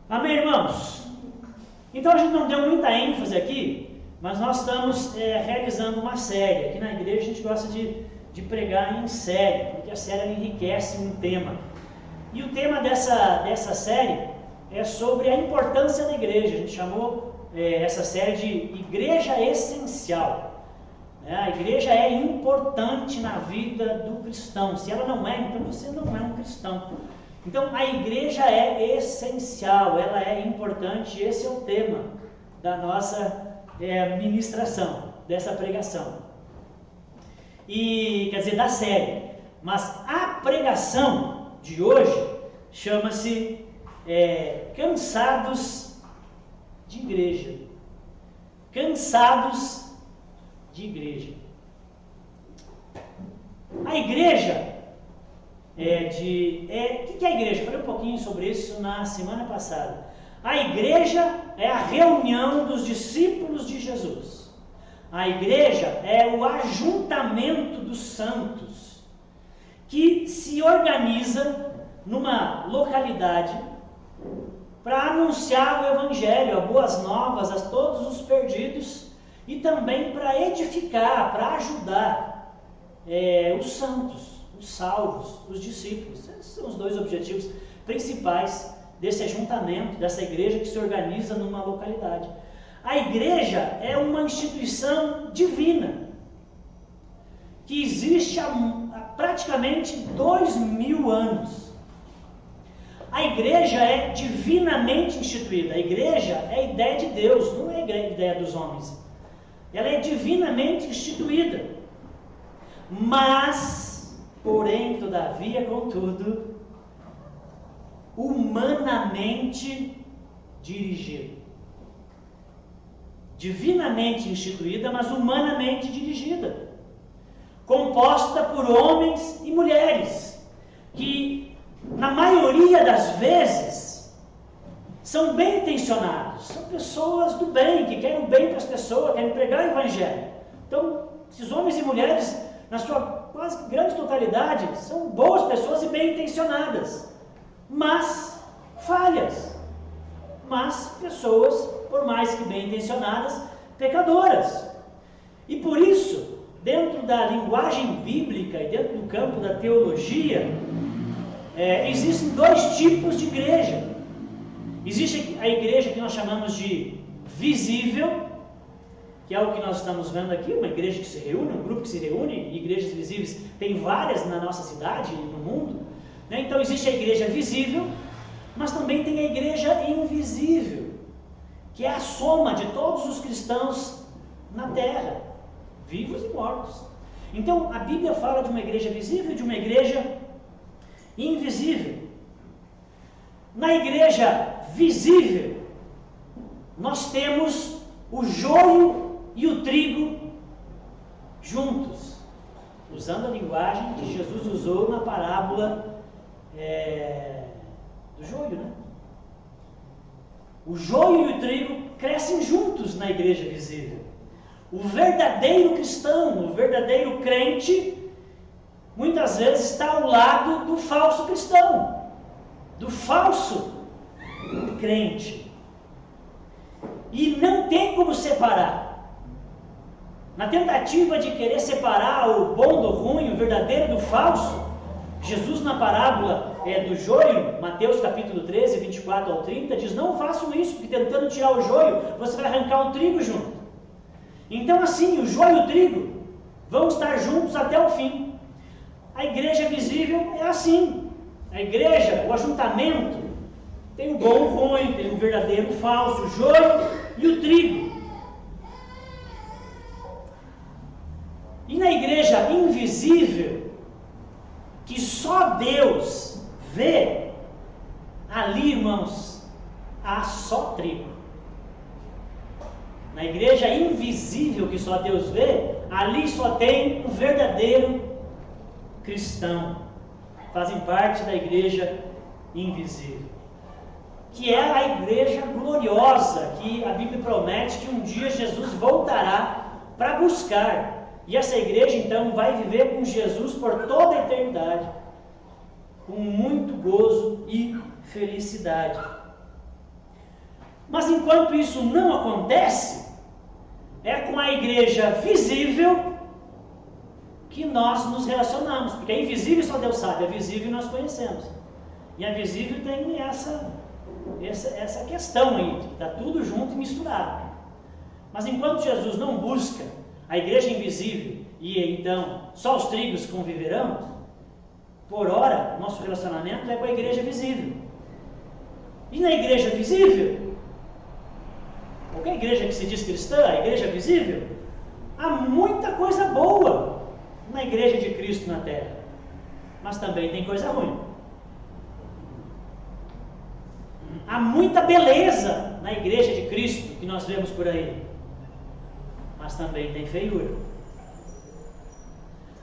Amém, irmãos? Então a gente não deu muita ênfase aqui, mas nós estamos realizando uma série. Aqui na igreja a gente gosta de pregar em série, porque a série enriquece um tema. E o tema dessa série é sobre a importância da igreja. A gente chamou essa série de Igreja Essencial. A igreja é importante na vida do cristão. Se ela não é, então você não é um cristão. Então a igreja é essencial, ela é importante. Esse é o tema da nossa ministração, dessa pregação. E quer dizer, da série. Mas a pregação de hoje chama-se Cansados de Igreja. Cansados de Igreja. A igreja o que é a igreja? Eu falei um pouquinho sobre isso na semana passada. A igreja é a reunião dos discípulos de Jesus. A igreja é o ajuntamento dos santos que se organiza numa localidade para anunciar o evangelho, as boas novas a todos os perdidos e também para edificar, para ajudar os santos, os salvos, os discípulos. Esses são os dois objetivos principais desse ajuntamento, dessa igreja que se organiza numa localidade. A igreja é uma instituição divina que existe há praticamente 2000 anos. A igreja é divinamente instituída. A igreja é a ideia de Deus, não é a ideia dos homens. Ela é divinamente instituída. Porém, todavia, contudo, humanamente dirigida. Divinamente instituída, mas humanamente dirigida. Composta por homens e mulheres, que, na maioria das vezes, são bem intencionados. São pessoas do bem, que querem o bem para as pessoas, querem pregar o evangelho. Então, esses homens e mulheres, na sua quase grande totalidade, são boas pessoas e bem intencionadas, mas falhas, mas pessoas, por mais que bem intencionadas, pecadoras. E por isso, dentro da linguagem bíblica e dentro do campo da teologia, existem dois tipos de igreja. Existe a igreja que nós chamamos de visível, que é o que nós estamos vendo aqui, uma igreja que se reúne, um grupo que se reúne, igrejas visíveis, tem várias na nossa cidade e no mundo, né? Então existe a igreja visível, mas também tem a igreja invisível, que é a soma de todos os cristãos na terra, vivos e mortos. Então a Bíblia fala de uma igreja visível e de uma igreja invisível. Na igreja visível, nós temos o joio e o trigo juntos, usando a linguagem que Jesus usou na parábola do joio, né? O joio e o trigo crescem juntos na igreja visível. O verdadeiro cristão, o verdadeiro crente, muitas vezes está ao lado do falso cristão, do falso crente. E não tem como separar. Na tentativa de querer separar o bom do ruim, o verdadeiro do falso, Jesus na parábola do joio, Mateus capítulo 13, 24 ao 30, diz: não façam isso, porque tentando tirar o joio, você vai arrancar o trigo junto. Então assim, o joio e o trigo vão estar juntos até o fim. A igreja visível é assim. A igreja, o ajuntamento, tem o bom e o ruim, tem o verdadeiro e o falso, o joio e o trigo. E na igreja invisível, que só Deus vê, ali, irmãos, há só trigo. Na igreja invisível, que só Deus vê, ali só tem o verdadeiro cristão. Fazem parte da igreja invisível, que é a igreja gloriosa, que a Bíblia promete que um dia Jesus voltará para buscar. E essa igreja então vai viver com Jesus por toda a eternidade, com muito gozo e felicidade. Mas enquanto isso não acontece, é com a igreja visível que nós nos relacionamos, porque a invisível só Deus sabe, a visível nós conhecemos. E a visível tem essa questão aí, está tudo junto e misturado. Mas enquanto Jesus não busca a igreja invisível, e então só os trigos conviverão, por ora, nosso relacionamento é com a igreja visível. E na igreja visível, qualquer igreja que se diz cristã, a igreja visível, há muita coisa boa na igreja de Cristo na terra, mas também tem coisa ruim. Há muita beleza na igreja de Cristo que nós vemos por aí, mas também tem feiura.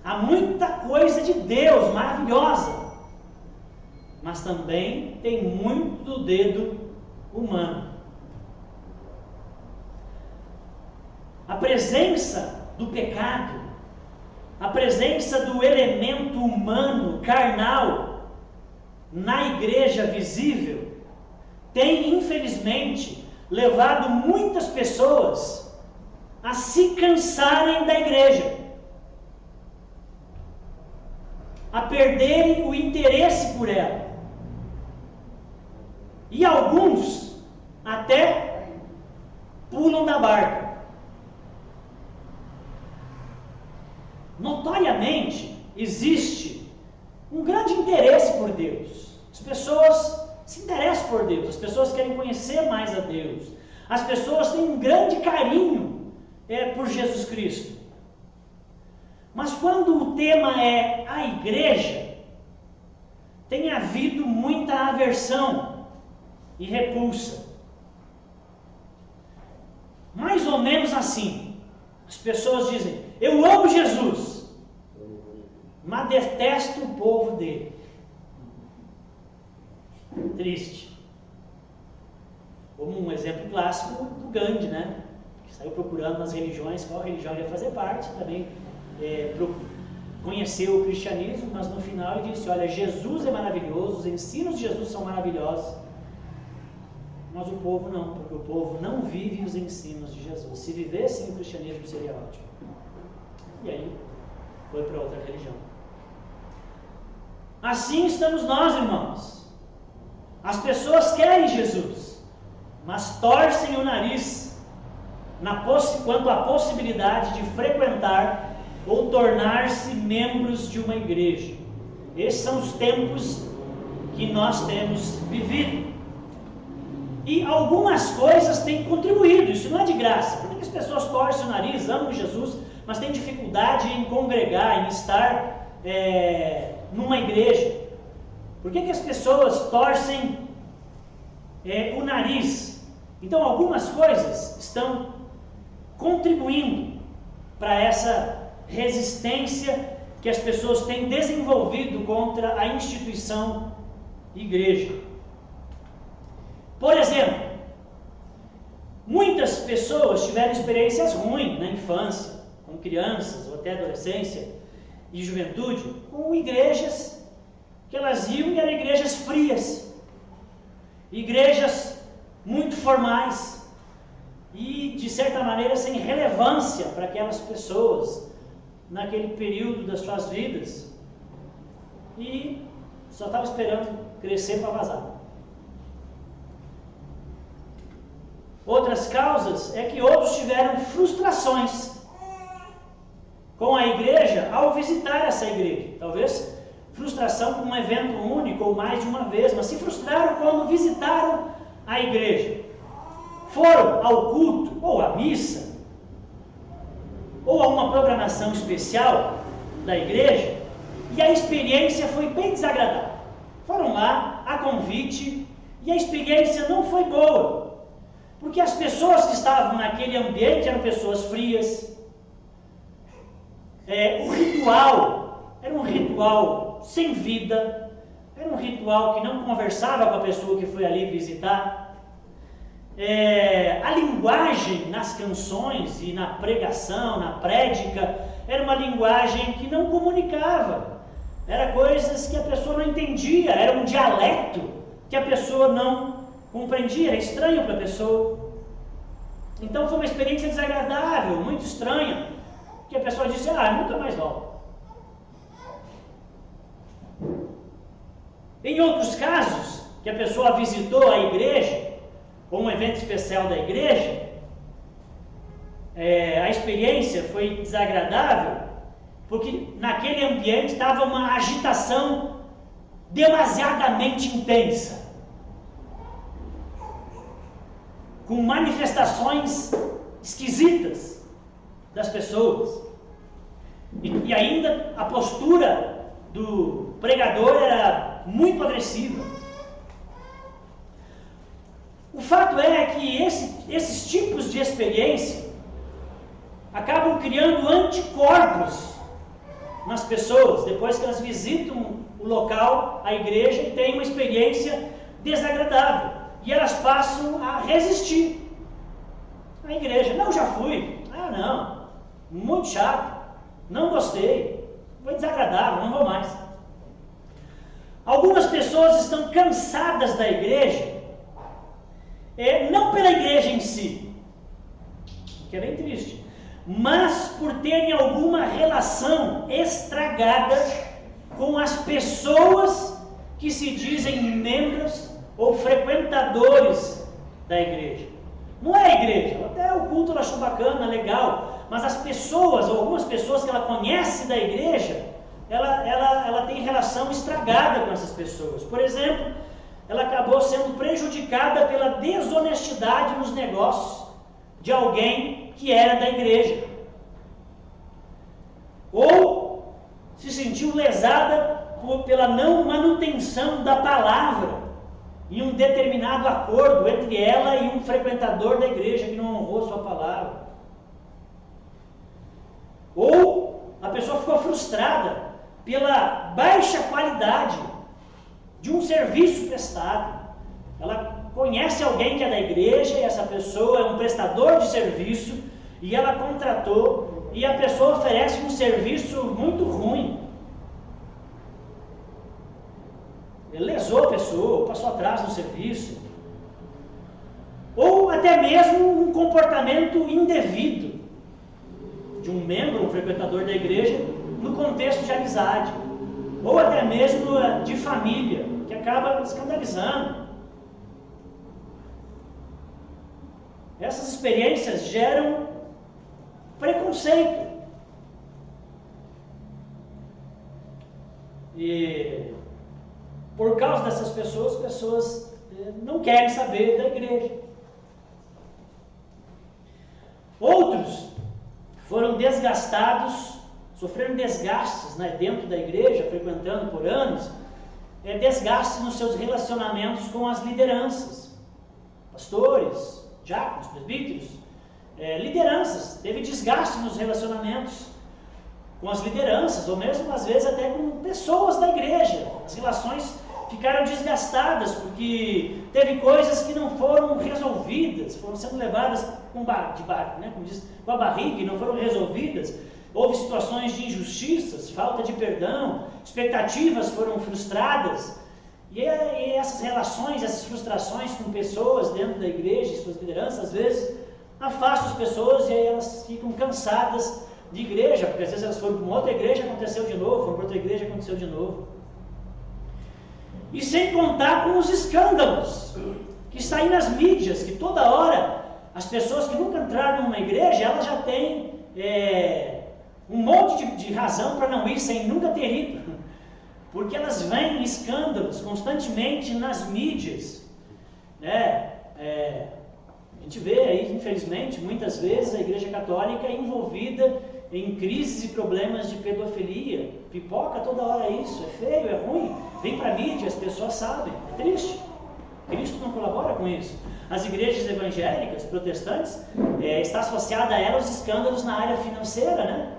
Há muita coisa de Deus maravilhosa, mas também tem muito do dedo humano. A presença do pecado, a presença do elemento humano, carnal, na igreja visível, tem, infelizmente, levado muitas pessoas a se cansarem da igreja, a perderem o interesse por ela. E alguns até pulam da barca. Notoriamente, existe um grande interesse por Deus. As pessoas se interessam por Deus, as pessoas querem conhecer mais a Deus, as pessoas têm um grande carinho por Jesus Cristo. Mas quando o tema é a igreja, tem havido muita aversão e repulsa. Mais ou menos assim, as pessoas dizem: eu amo Jesus, mas detesto o povo dele. Triste. Como um exemplo clássico do Gandhi, né? Que saiu procurando nas religiões qual religião ele ia fazer parte, também conheceu o cristianismo, mas no final ele disse: olha, Jesus é maravilhoso, os ensinos de Jesus são maravilhosos, mas o povo não, porque o povo não vive os ensinos de Jesus. Se vivesse o cristianismo seria ótimo. E aí foi para outra religião. Assim estamos nós, irmãos. As pessoas querem Jesus, mas torcem o nariz quanto à possibilidade de frequentar ou tornar-se membros de uma igreja. Esses são os tempos que nós temos vivido. E algumas coisas têm contribuído, isso não é de graça. Por que as pessoas torcem o nariz, amam Jesus, mas têm dificuldade em congregar, em estar numa igreja? Por que as pessoas torcem o nariz? Então, algumas coisas estão contribuindo para essa resistência que as pessoas têm desenvolvido contra a instituição igreja. Por exemplo, muitas pessoas tiveram experiências ruins na infância, com crianças ou até adolescência e juventude, com igrejas que elas iam e eram igrejas frias, igrejas muito formais e, de certa maneira, sem relevância para aquelas pessoas naquele período das suas vidas, e só estava esperando crescer para vazar. Outras causas é que outros tiveram frustrações com a igreja ao visitar essa igreja. Talvez frustração com um evento único ou mais de uma vez, mas se frustraram quando visitaram a igreja. Foram ao culto ou à missa ou a uma programação especial da igreja e a experiência foi bem desagradável. Foram lá a convite e a experiência não foi boa, porque as pessoas que estavam naquele ambiente eram pessoas frias. O ritual era um ritual sem vida, era um ritual que não conversava com a pessoa que foi ali visitar. A linguagem nas canções e na pregação, na prédica, era uma linguagem que não comunicava. Era coisas que a pessoa não entendia, era um dialeto que a pessoa não compreendia, era estranho para a pessoa. Então foi uma experiência desagradável, muito estranha, que a pessoa disse, nunca mais volto. Em outros casos, que a pessoa visitou a igreja, ou um evento especial da igreja, a experiência foi desagradável, porque naquele ambiente estava uma agitação demasiadamente intensa, com manifestações esquisitas das pessoas, e ainda a postura do pregador era muito agressiva. O fato é que esses tipos de experiência acabam criando anticorpos nas pessoas, depois que elas visitam o local, a igreja, e têm uma experiência desagradável, e elas passam a resistir à igreja. Não, já fui, não, muito chato, não gostei, foi desagradável, não vou mais. Algumas pessoas estão cansadas da igreja, não pela igreja em si, que é bem triste, mas por terem alguma relação estragada com as pessoas que se dizem membros ou frequentadores da igreja. Não é a igreja, até o culto ela achou bacana, legal, mas as pessoas, ou algumas pessoas que ela conhece da igreja, ela tem relação estragada com essas pessoas. Por exemplo, ela acabou sendo prejudicada pela desonestidade nos negócios de alguém que era da igreja, ou se sentiu lesada pela não manutenção da palavra em um determinado acordo entre ela e um frequentador da igreja que não honrou sua palavra. Ou a pessoa ficou frustrada pela baixa qualidade de um serviço prestado. Ela conhece alguém que é da igreja, e essa pessoa é um prestador de serviço, e ela contratou, e a pessoa oferece um serviço muito ruim. Ele lesou a pessoa, passou atrás no serviço, ou até mesmo um comportamento indevido de um membro, um frequentador da igreja, no contexto de amizade, ou até mesmo de família, que acaba escandalizando. Essas experiências geram preconceito. E por causa dessas pessoas, pessoas não querem saber da igreja. Outros foram desgastados, sofreram desgastes, dentro da igreja, frequentando por anos, desgastes nos seus relacionamentos com as lideranças, pastores, diáconos, presbíteros, lideranças. Teve desgaste nos relacionamentos com as lideranças, ou mesmo às vezes até com pessoas da igreja. As relações ficaram desgastadas porque teve coisas que não foram resolvidas, foram sendo levadas com a barriga e não foram resolvidas. Houve situações de injustiças, falta de perdão, expectativas foram frustradas, e essas relações, essas frustrações com pessoas dentro da igreja e suas lideranças, às vezes afastam as pessoas, e aí elas ficam cansadas de igreja, porque às vezes elas foram para uma outra igreja, aconteceu de novo, foram para outra igreja, aconteceu de novo. E sem contar com os escândalos que saem nas mídias, que toda hora as pessoas que nunca entraram numa igreja, elas já têm um monte de razão para não ir sem nunca ter ido, porque elas veem escândalos constantemente nas mídias. A gente vê aí, infelizmente, muitas vezes a igreja católica é envolvida em crises e problemas de pedofilia, pipoca toda hora isso, é feio, é ruim, vem para a mídia, as pessoas sabem, é triste. Cristo não colabora com isso. As igrejas evangélicas, protestantes, está associada a elas os escândalos na área financeira,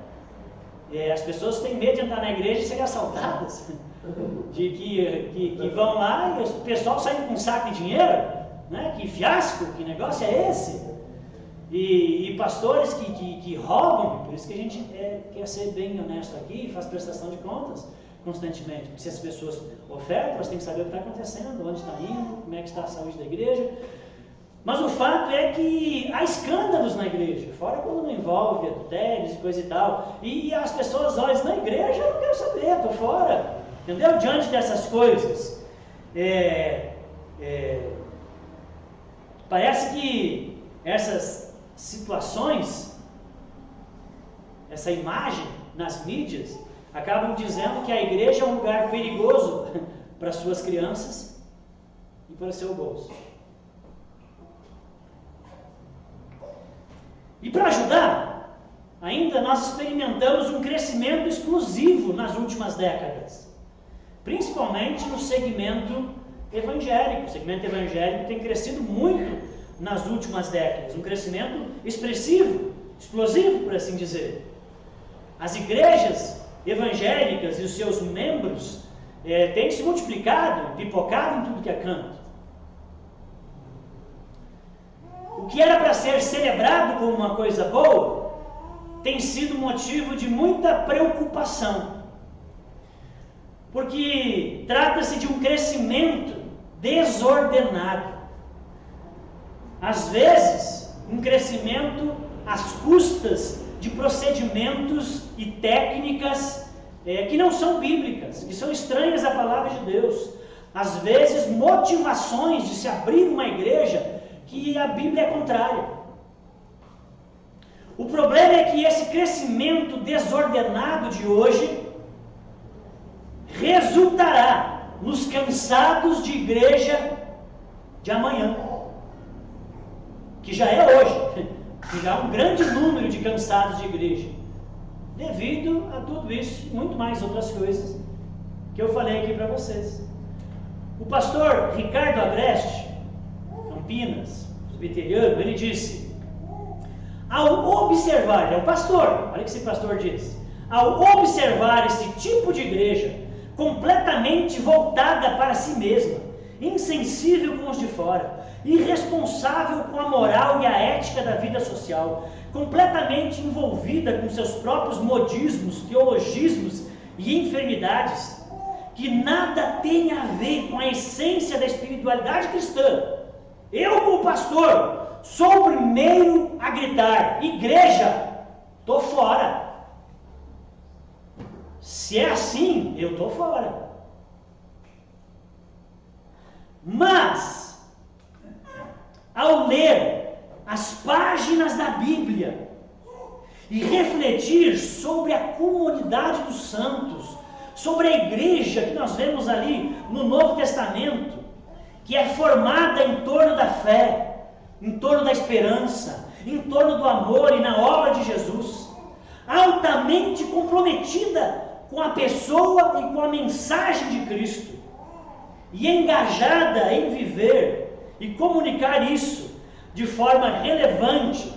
as pessoas têm medo de entrar na igreja e serem assaltadas, de que vão lá e o pessoal sai com um saco de dinheiro, que fiasco, que negócio é esse? E pastores que roubam, por isso que a gente quer ser bem honesto aqui, faz prestação de contas, constantemente. Porque se as pessoas ofertam, elas têm que saber o que está acontecendo, onde está indo, como é que está a saúde da igreja. Mas o fato é que há escândalos na igreja, fora quando não envolve adultérios e coisa e tal. E as pessoas olham, na igreja eu não quero saber, estou fora. Entendeu? Diante dessas coisas. Parece que essas situações, essa imagem nas mídias, acabam dizendo que a igreja é um lugar perigoso para suas crianças e para o seu bolso. E para ajudar, ainda nós experimentamos um crescimento explosivo nas últimas décadas, principalmente no segmento evangélico. O segmento evangélico tem crescido muito nas últimas décadas, um crescimento expressivo, explosivo, por assim dizer. As igrejas evangélicas e os seus membros têm se multiplicado, pipocado em tudo que é canto. O que era para ser celebrado como uma coisa boa, tem sido motivo de muita preocupação. Porque trata-se de um crescimento desordenado. Às vezes, um crescimento às custas de procedimentos e técnicas que não são bíblicas, que são estranhas à palavra de Deus. Às vezes, motivações de se abrir uma igreja que a Bíblia é contrária. O problema é que esse crescimento desordenado de hoje resultará nos cansados de igreja de amanhã, que já é hoje, que já há um grande número de cansados de igreja, devido a tudo isso e muito mais outras coisas que eu falei aqui para vocês. O pastor Ricardo Agreste, Campinas, presbiteriano, ele disse: ao observar, é o pastor, olha o que esse pastor diz, ao observar esse tipo de igreja completamente voltada para si mesma, insensível com os de fora, irresponsável com a moral e a ética da vida social, completamente envolvida com seus próprios modismos, teologismos e enfermidades, que nada tem a ver com a essência da espiritualidade cristã. Eu, como pastor, sou o primeiro a gritar: igreja, estou fora. Se é assim, eu estou fora. Mas, ao ler as páginas da Bíblia e refletir sobre a comunidade dos santos, sobre a igreja que nós vemos ali no Novo Testamento, que é formada em torno da fé, em torno da esperança, em torno do amor e na obra de Jesus, altamente comprometida com a pessoa e com a mensagem de Cristo, e engajada em viver e comunicar isso de forma relevante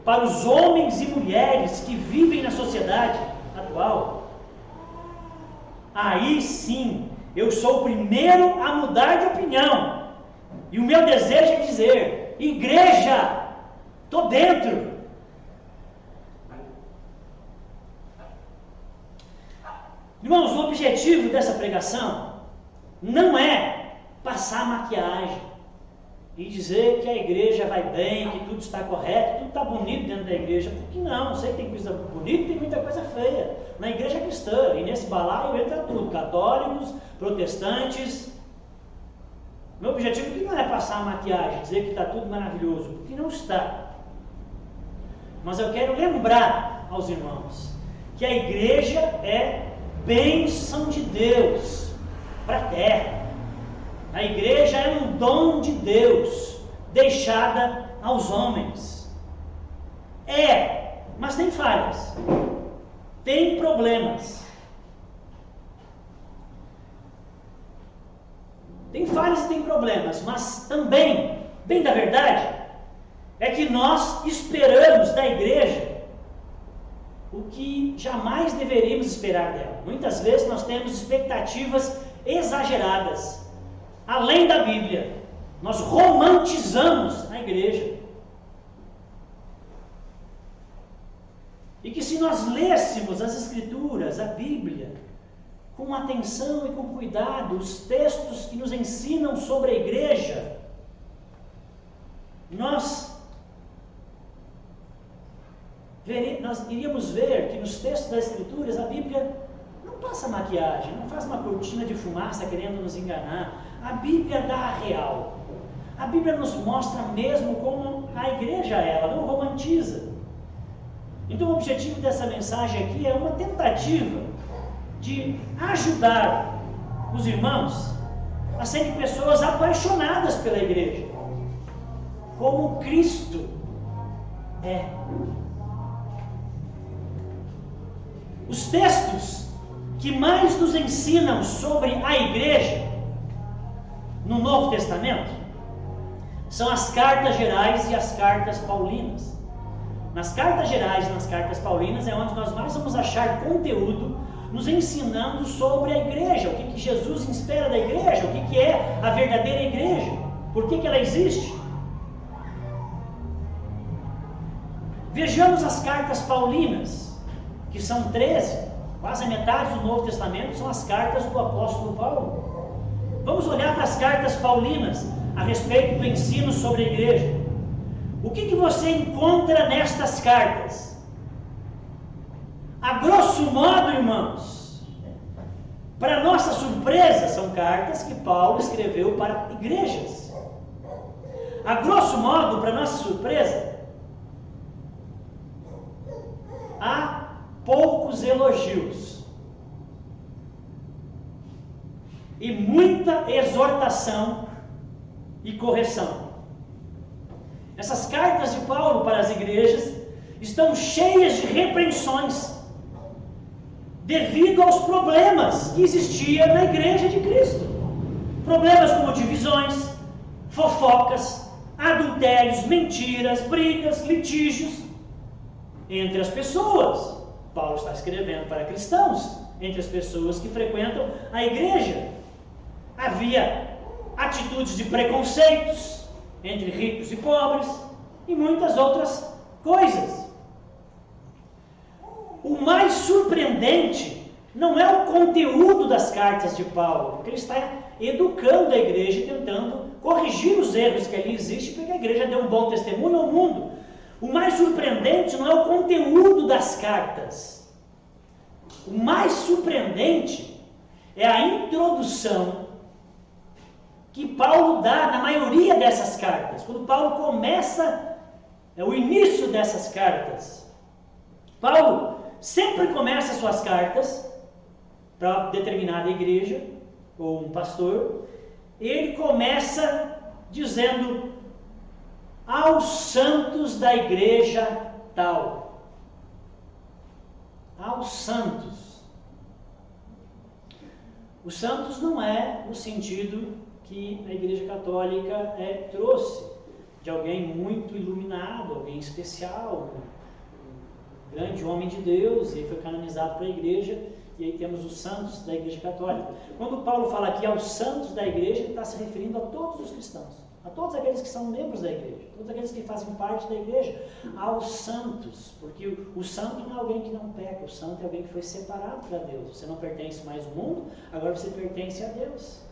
para os homens e mulheres que vivem na sociedade atual, aí sim eu sou o primeiro a mudar de opinião, e o meu desejo é dizer: igreja, estou dentro. Irmãos, o objetivo dessa pregação não é passar maquiagem e dizer que a igreja vai bem, que tudo está correto, tudo está bonito dentro da igreja, porque não, sei que tem coisa bonita e tem muita coisa feia na igreja cristã, e nesse balaio entra tudo, católicos, protestantes. Meu objetivo aqui não é passar maquiagem, dizer que está tudo maravilhoso, porque não está. Mas eu quero lembrar aos irmãos que a igreja é bênção de Deus para a terra. A igreja é um dom de Deus deixada aos homens. Mas tem falhas, tem problemas. Tem falhas e tem problemas, mas também, bem da verdade, é que nós esperamos da igreja o que jamais deveríamos esperar dela. Muitas vezes nós temos expectativas exageradas, além da Bíblia. Nós romantizamos a igreja. E que se nós lêssemos as Escrituras, a Bíblia, com atenção e com cuidado os textos que nos ensinam sobre a igreja, nós iríamos ver que nos textos das Escrituras a Bíblia não passa maquiagem, não faz uma cortina de fumaça querendo nos enganar. A Bíblia dá a real. A Bíblia nos mostra mesmo como a igreja é, ela não romantiza. Então o objetivo dessa mensagem aqui é uma tentativa de ajudar os irmãos a serem pessoas apaixonadas pela igreja, como Cristo é. Os textos que mais nos ensinam sobre a igreja no Novo Testamento são as cartas gerais e as cartas paulinas. Nas cartas gerais e nas cartas paulinas é onde nós mais vamos achar conteúdo nos ensinando sobre a igreja, o que Jesus espera da igreja, o que é a verdadeira igreja, por que ela existe. Vejamos as cartas paulinas, que são 13, quase a metade do Novo Testamento são as cartas do apóstolo Paulo. Vamos olhar para as cartas paulinas a respeito do ensino sobre a igreja. O que você encontra nestas cartas? A grosso modo, irmãos, para nossa surpresa, são cartas que Paulo escreveu para igrejas. A grosso modo, para nossa surpresa, há poucos elogios e muita exortação e correção. Essas cartas de Paulo para as igrejas estão cheias de repreensões devido aos problemas que existiam na igreja de Cristo. Problemas como divisões, fofocas, adultérios, mentiras, brigas, litígios entre as pessoas. Paulo está escrevendo para cristãos, entre as pessoas que frequentam a igreja. Havia atitudes de preconceitos entre ricos e pobres e muitas outras coisas. O mais surpreendente não é o conteúdo das cartas de Paulo, porque ele está educando a igreja e tentando corrigir os erros que ali existem para que a igreja dê um bom testemunho ao mundo. O mais surpreendente não é o conteúdo das cartas. O mais surpreendente é a introdução que Paulo dá na maioria dessas cartas. Quando Paulo começa o início dessas cartas, Paulo sempre começa suas cartas para determinada igreja ou um pastor. Ele começa dizendo: aos santos da igreja tal. Aos santos. Os santos não é no sentido que a igreja católica trouxe, de alguém muito iluminado, alguém especial, um grande homem de Deus, e foi canonizado para a igreja, e aí temos os santos da igreja católica. Quando Paulo fala aqui aos santos da igreja, ele está se referindo a todos os cristãos, a todos aqueles que são membros da igreja, todos aqueles que fazem parte da igreja, aos santos, porque o santo não é alguém que não peca, o santo é alguém que foi separado para Deus. Você não pertence mais ao mundo, agora você pertence a Deus.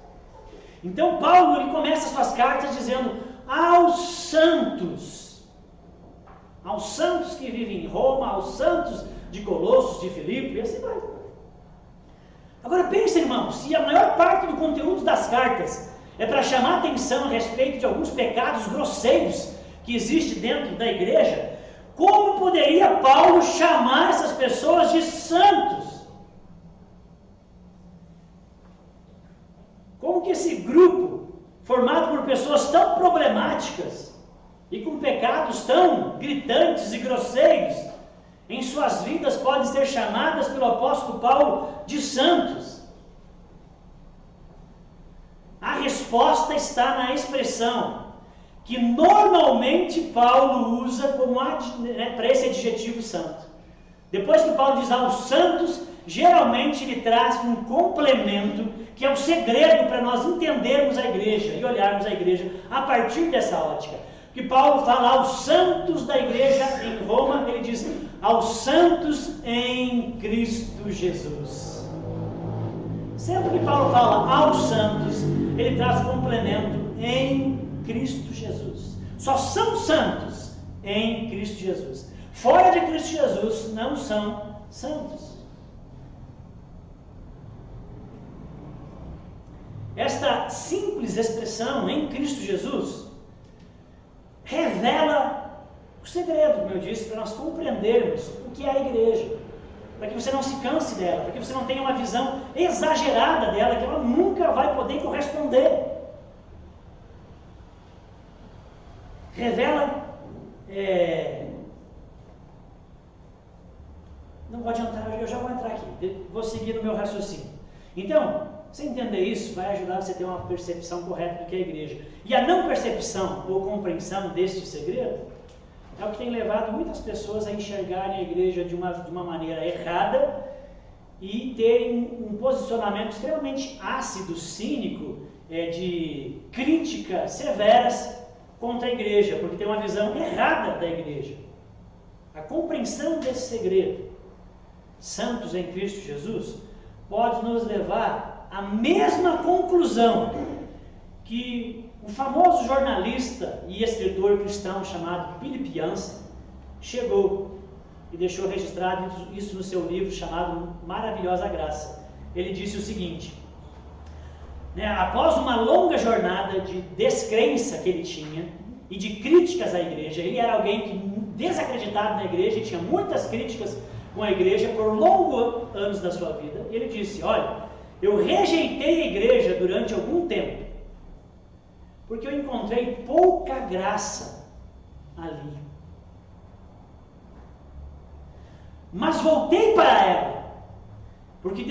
Então Paulo, ele começa suas cartas dizendo: aos santos que vivem em Roma, aos santos de Colossos, de Filipe, e assim vai. Agora pense, irmãos, se a maior parte do conteúdo das cartas é para chamar atenção a respeito de alguns pecados grosseiros que existem dentro da igreja, como poderia Paulo chamar essas pessoas de santos? Como que esse grupo, formado por pessoas tão problemáticas e com pecados tão gritantes e grosseiros em suas vidas, podem ser chamadas pelo apóstolo Paulo de santos? A resposta está na expressão que normalmente Paulo usa para esse adjetivo santo. Depois que Paulo diz aos santos, geralmente ele traz um complemento que é o segredo para nós entendermos a igreja e olharmos a igreja a partir dessa ótica. Que Paulo fala aos santos da igreja em Roma, ele diz aos santos em Cristo Jesus. Sempre que Paulo fala aos santos, ele traz o complemento em Cristo Jesus. Só são santos em Cristo Jesus. Fora de Cristo Jesus não são santos. Esta simples expressão em Cristo Jesus revela o segredo, como eu disse, para nós compreendermos o que é a igreja. Para que você não se canse dela, para que você não tenha uma visão exagerada dela, que ela nunca vai poder corresponder. Revela, não vou adiantar, eu já vou entrar aqui, vou seguir no meu raciocínio. Então, você entender isso vai ajudar você a ter uma percepção correta do que é a igreja. E a não percepção ou compreensão deste segredo é o que tem levado muitas pessoas a enxergarem a igreja de uma maneira errada e terem um posicionamento extremamente ácido, cínico, de críticas severas contra a igreja, porque tem uma visão errada da igreja. A compreensão desse segredo, santos em Cristo Jesus, pode nos levar à mesma conclusão que o famoso jornalista e escritor cristão chamado Philip Yancey chegou e deixou registrado isso no seu livro chamado Maravilhosa Graça. Ele disse o seguinte, após uma longa jornada de descrença que ele tinha e de críticas à igreja, ele era alguém que desacreditado na igreja, e tinha muitas críticas com a igreja por longos anos da sua vida. Ele disse, olha, eu rejeitei a igreja durante algum tempo, porque eu encontrei pouca graça ali. Mas voltei para ela, porque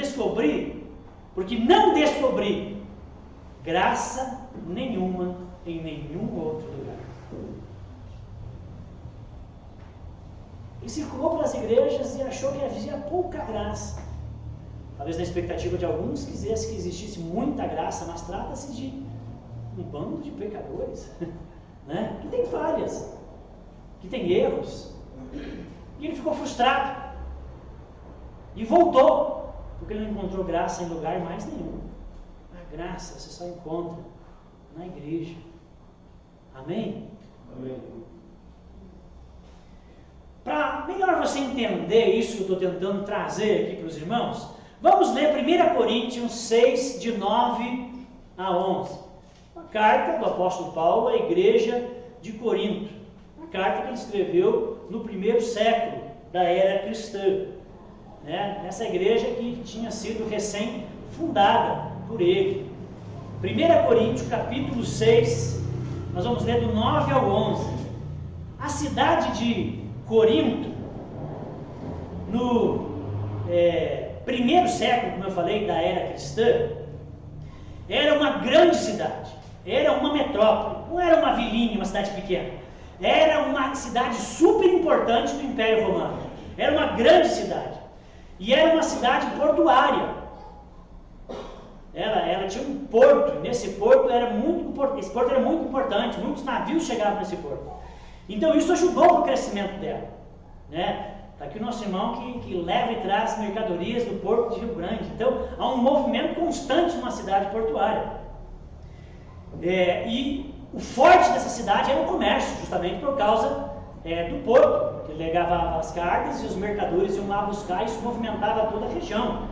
não descobri graça nenhuma em nenhum outro lugar. E circulou pelas igrejas e achou que havia pouca graça. Talvez na expectativa de alguns quisesse que existisse muita graça, mas trata-se de um bando de pecadores, né? Que tem falhas, que tem erros. E ele ficou frustrado e voltou, porque ele não encontrou graça em lugar mais nenhum. A graça você só encontra na igreja. Amém? Amém. Para melhor você entender isso que eu estou tentando trazer aqui para os irmãos, vamos ler 1 Coríntios 6, de 9 a 11. Uma carta do apóstolo Paulo à igreja de Corinto. Uma carta que ele escreveu no primeiro século da era cristã. Nessa igreja que tinha sido recém-fundada por ele. 1 Coríntios capítulo 6, nós vamos ler do 9 ao 11. A cidade de Corinto, no primeiro século, como eu falei, da era cristã, era uma grande cidade, era uma metrópole, não era uma vilinha, uma cidade pequena, era uma cidade super importante do Império Romano, era uma grande cidade, e era uma cidade portuária. Ela tinha um porto, e nesse porto esse porto era muito importante, muitos navios chegavam nesse porto. Então isso ajudou para o crescimento dela. Está aqui o nosso irmão que leva e traz mercadorias do porto de Rio Grande. Então há um movimento constante numa cidade portuária. E o forte dessa cidade era o comércio, justamente por causa do porto, que levava as cargas e os mercadores iam lá buscar, e isso movimentava toda a região.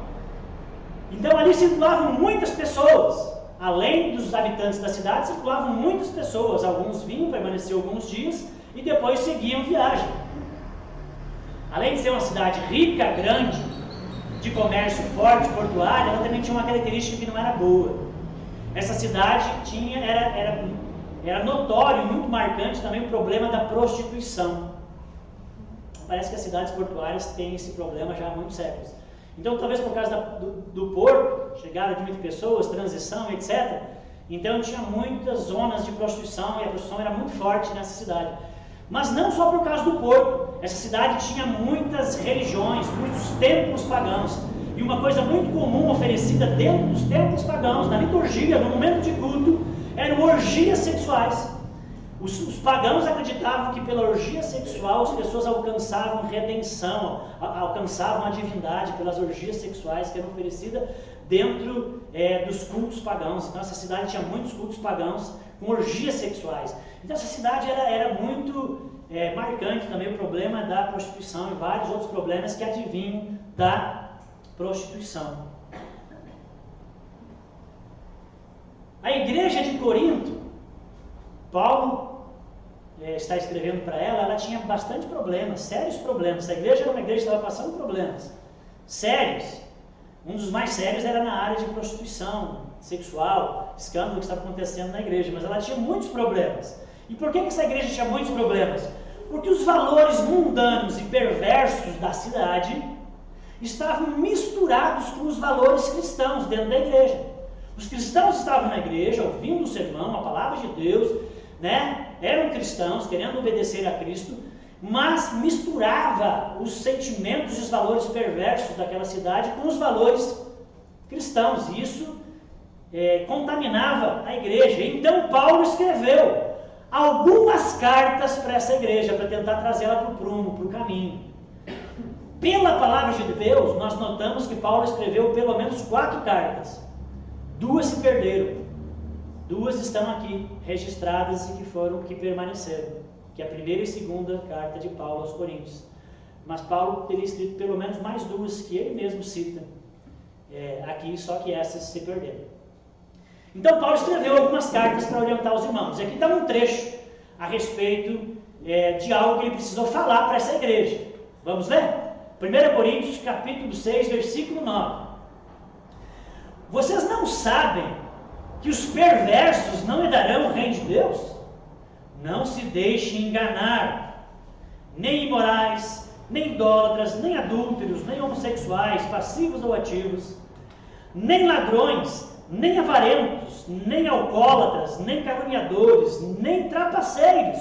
Então ali circulavam muitas pessoas, além dos habitantes da cidade, circulavam muitas pessoas. Alguns vinham, permaneciam alguns dias e depois seguiam viagem. Além de ser uma cidade rica, grande, de comércio forte, portuária, ela também tinha uma característica que não era boa. Essa cidade era notório, muito marcante também o problema da prostituição. Parece que as cidades portuárias têm esse problema já há muitos séculos. Então, talvez por causa do porto, chegada de muitas pessoas, transição, etc. Então, tinha muitas zonas de prostituição e a prostituição era muito forte nessa cidade. Mas não só por causa do porto. Essa cidade tinha muitas religiões, muitos templos pagãos. E uma coisa muito comum oferecida dentro dos templos pagãos, na liturgia, no momento de culto, eram orgias sexuais. Os pagãos acreditavam que pela orgia sexual as pessoas alcançavam redenção, alcançavam a divindade pelas orgias sexuais que eram oferecidas dentro dos cultos pagãos. Então essa cidade tinha muitos cultos pagãos com orgias sexuais. Então essa cidade era muito marcante também o problema da prostituição e vários outros problemas que advinham da prostituição. A igreja de Corinto, Paulo está escrevendo para ela tinha bastante problemas, sérios problemas. A igreja era uma igreja que estava passando problemas sérios. Um dos mais sérios era na área de prostituição sexual, escândalo que estava acontecendo na igreja, mas ela tinha muitos problemas. E por que essa igreja tinha muitos problemas? Porque os valores mundanos e perversos da cidade estavam misturados com os valores cristãos dentro da igreja. Os cristãos estavam na igreja, ouvindo o sermão, a palavra de Deus, eram cristãos, querendo obedecer a Cristo, mas misturava os sentimentos e os valores perversos daquela cidade com os valores cristãos. E isso contaminava a igreja. Então Paulo escreveu algumas cartas para essa igreja, para tentar trazê-la para o prumo, para o caminho. Pela palavra de Deus, nós notamos que Paulo escreveu pelo menos 4 cartas. 2 se perderam. 2 estão aqui registradas e que permaneceram, que é a primeira e segunda carta de Paulo aos Coríntios. Mas Paulo teria escrito pelo menos mais 2 que ele mesmo cita aqui, só que essas se perderam. Então Paulo escreveu algumas cartas para orientar os irmãos. E aqui está um trecho a respeito de algo que ele precisou falar para essa igreja. Vamos ler? 1 Coríntios capítulo 6, versículo 9. Vocês não sabem que os perversos não herdarão o reino de Deus? Não se deixem enganar. Nem imorais, nem idólatras, nem adúlteros, nem homossexuais, passivos ou ativos, nem ladrões, nem avarentos, nem alcoólatras, nem caluniadores, nem trapaceiros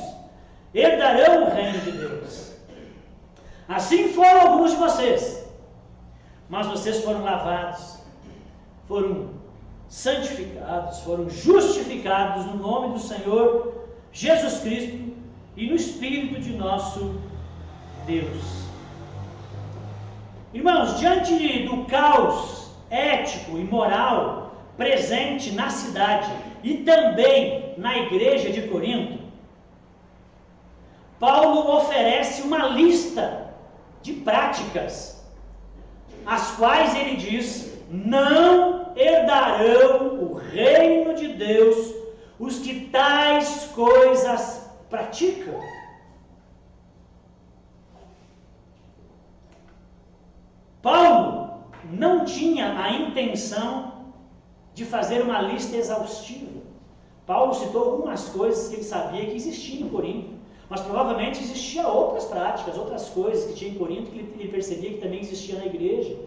herdarão o reino de Deus. Assim foram alguns de vocês, mas vocês foram lavados, foram santificados, foram justificados no nome do Senhor Jesus Cristo e no Espírito de nosso Deus. Irmãos, diante do caos ético e moral presente na cidade e também na igreja de Corinto, Paulo oferece uma lista de práticas, as quais ele diz: não herdarão o reino de Deus os que tais coisas praticam. Paulo não tinha a intenção de fazer uma lista exaustiva. Paulo citou algumas coisas que ele sabia que existiam em Corinto, mas provavelmente existiam outras práticas, outras coisas que tinha em Corinto que ele percebia que também existia na igreja.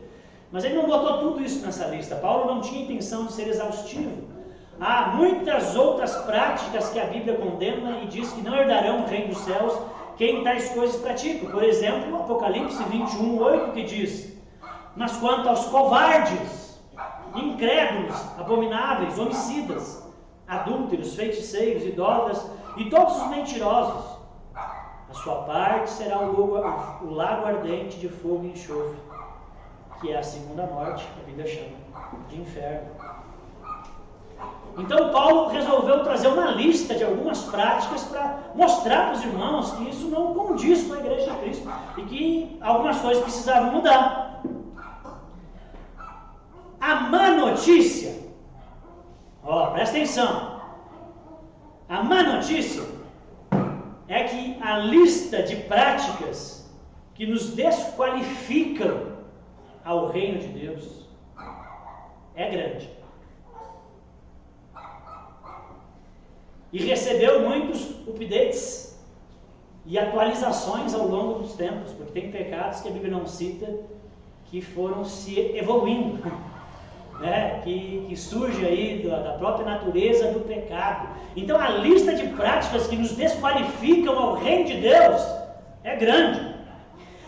Mas ele não botou tudo isso nessa lista. Paulo não tinha intenção de ser exaustivo. Há muitas outras práticas que a Bíblia condena e diz que não herdarão o reino dos céus quem tais coisas praticam. Por exemplo, Apocalipse 21:8, que diz: mas quanto aos covardes, incrédulos, abomináveis, homicidas, adúlteros, feiticeiros, idólatras e todos os mentirosos, a sua parte será o lago ardente de fogo e enxofre, que é a segunda morte, que a Bíblia chama de inferno. Então Paulo resolveu trazer uma lista de algumas práticas para mostrar para os irmãos que isso não condiz com a igreja de Cristo e que algumas coisas precisavam mudar. A má notícia, presta atenção, a má notícia é que a lista de práticas que nos desqualificam ao reino de Deus é grande. E recebeu muitos updates e atualizações ao longo dos tempos, porque tem pecados que a Bíblia não cita que foram se evoluindo, que surge aí da própria natureza do pecado. Então a lista de práticas que nos desqualificam ao reino de Deus é grande.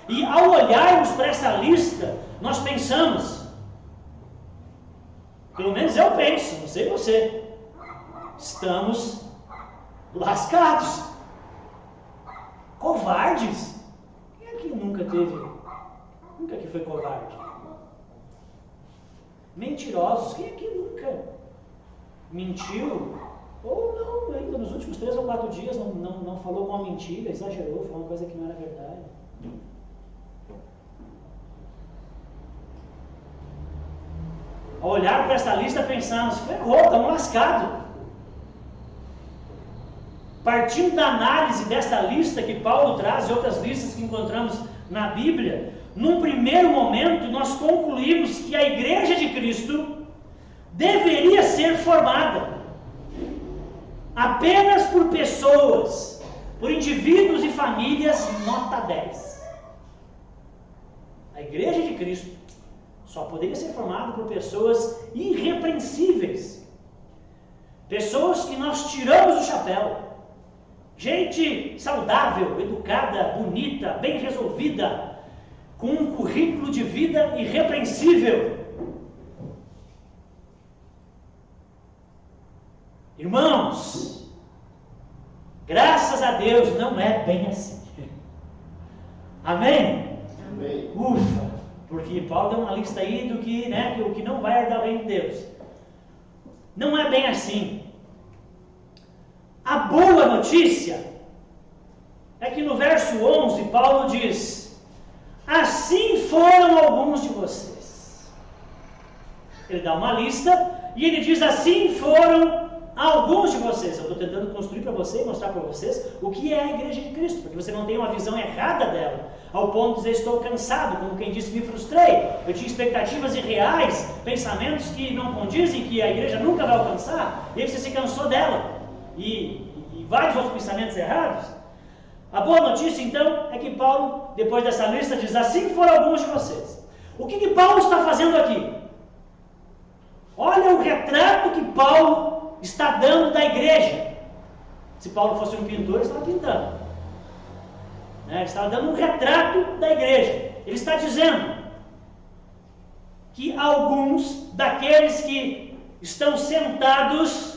E ao olharmos para essa lista, nós pensamos, pelo menos eu penso, não sei você, estamos lascados, covardes. Quem aqui nunca que foi covarde? Mentirosos. Quem aqui nunca mentiu? Ou não, ainda nos últimos 3 ou 4 dias não falou uma mentira, exagerou, falou uma coisa que não era verdade. Ao olhar para essa lista, pensamos, ferrou, estamos lascados. Partindo da análise desta lista que Paulo traz e outras listas que encontramos na Bíblia, num primeiro momento nós concluímos que a Igreja de Cristo deveria ser formada apenas por pessoas, por indivíduos e famílias nota 10. A Igreja de Cristo só poderia ser formada por pessoas irrepreensíveis, pessoas que nós tiramos o chapéu, gente saudável, educada, bonita, bem resolvida, com um currículo de vida irrepreensível. Irmãos, graças a Deus não é bem assim. Amém? Amém. Ufa, porque Paulo deu uma lista aí do que, o que não vai herdar o reino de Deus. Não é bem assim. A boa notícia é que no verso 11 Paulo diz: assim foram alguns de vocês. Ele dá uma lista e ele diz: assim foram alguns de vocês. Eu estou tentando construir para você e mostrar para vocês o que é a Igreja de Cristo, porque você não tem uma visão errada dela, ao ponto de dizer: estou cansado, como quem disse, me frustrei, eu tinha expectativas irreais, pensamentos que não condizem, que a igreja nunca vai alcançar, e aí você se cansou dela, e vários outros pensamentos errados. A boa notícia então é que Paulo, depois dessa lista, diz: assim foram alguns de vocês. O que Paulo está fazendo aqui? Olha o retrato que Paulo está dando da igreja. Se Paulo fosse um pintor, ele estava pintando, ele estava dando um retrato da igreja. Ele está dizendo que alguns daqueles que estão sentados